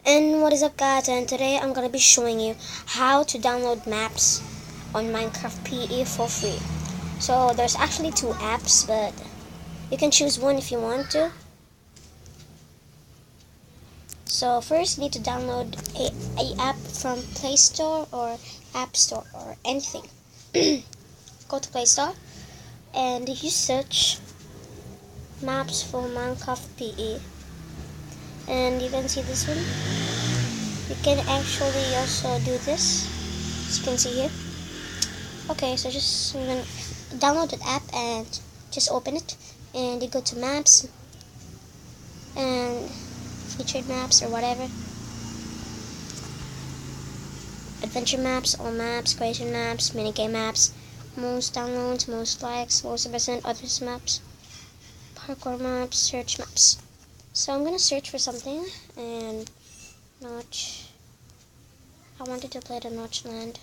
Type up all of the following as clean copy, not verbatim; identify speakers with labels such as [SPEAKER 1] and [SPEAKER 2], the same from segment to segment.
[SPEAKER 1] And what is up, guys, and today I'm gonna be showing you how to download maps on Minecraft PE for free. So there's actually two apps, but you can choose one if you want to. So first you need to download a app from Play Store or App Store or anything. Go to Play Store and you search maps for Minecraft PE, and you can see this one. You can actually also do this, as you can see here. Okay, so just I'm gonna download the app and just open it, and you go to maps and featured maps or whatever, adventure maps, all maps, creation maps, minigame maps, most downloads, most likes, most percent, others maps, parkour maps, search maps. So I'm gonna search for something, and notch. I wanted to play the notch land.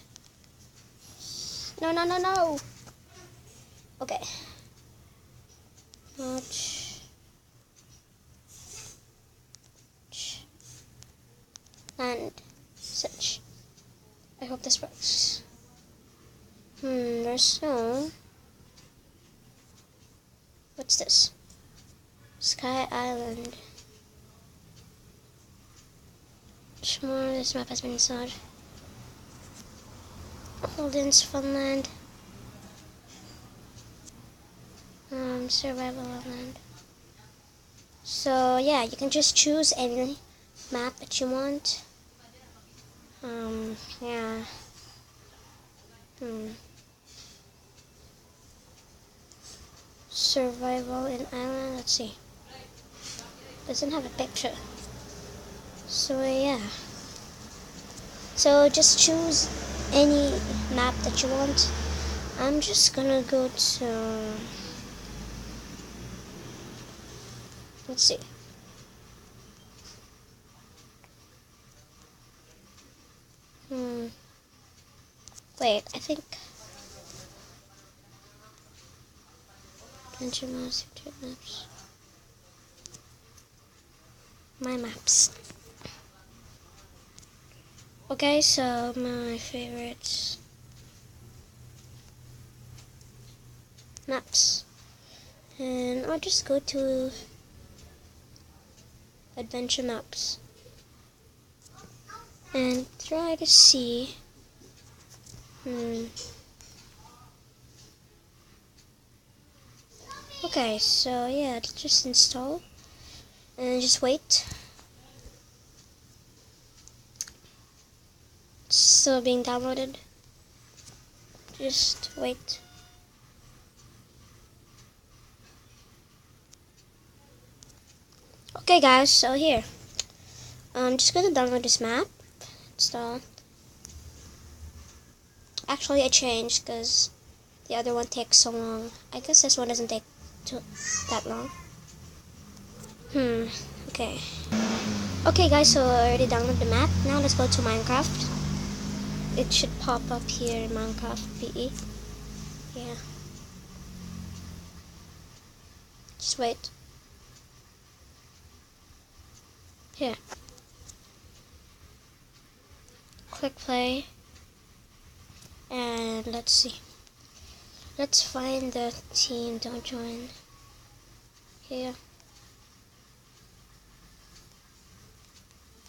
[SPEAKER 1] No. Okay. Notch. Land. Search. I hope this works. There's no. What's this? Sky Island. Sure, this map has been installed. Holden's Funland. Survival Land. So yeah, you can just choose any map that you want. Yeah. Survival in Island. Let's see. Doesn't have a picture. So yeah. So just choose any map that you want. I'm just gonna go to, let's see. Wait, I think Adventure Maps, Maps. My maps. Okay, so my favorites maps, and I'll just go to adventure maps and try to see. Okay, so yeah, it'll just install and just wait. It's still being downloaded. Just wait. Okay guys, so here. I'm just gonna download this map. Install. Actually I changed because the other one takes so long. I guess this one doesn't take that long. Okay. Okay guys, so I already downloaded the map. Now let's go to Minecraft. It should pop up here in Minecraft PE. Yeah. Just wait. Here. Click play. And let's see. Let's find the team. Don't join. Here.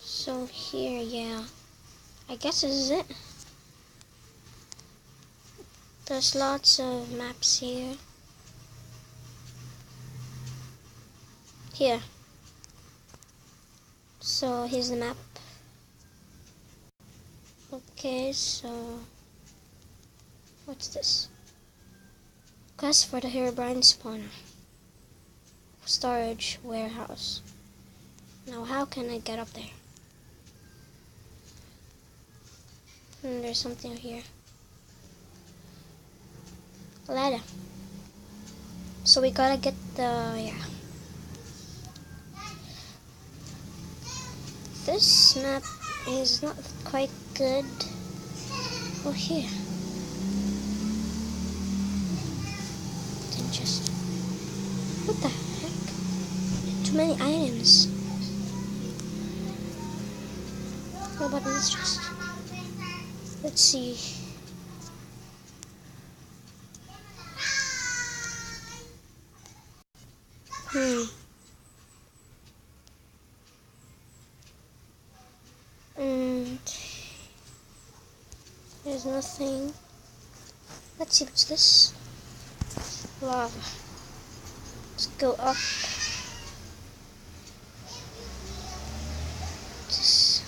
[SPEAKER 1] So here, yeah. I guess this is it. There's lots of maps here. Here. So here's the map. Okay, so what's this? Quest for the Herobrine spawner. Storage warehouse. Now how can I get up there? There's something here. A ladder. So we gotta get the, yeah. This map is not quite good. Oh, here. Then just, what the heck? Too many items. What button is just? Let's see. And there's nothing. Let's see what's this. Lava. Let's go up. This.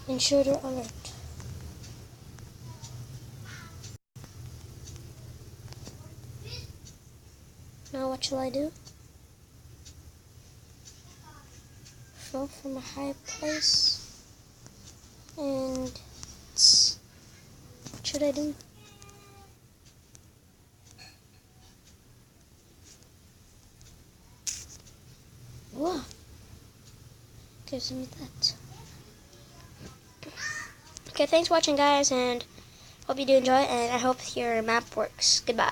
[SPEAKER 1] Intruder alert. Now what shall I do? Fall from a high place. And what should I do? Whoa. Gives me that. Okay, thanks for watching, guys, and hope you do enjoy, and I hope your map works. Goodbye.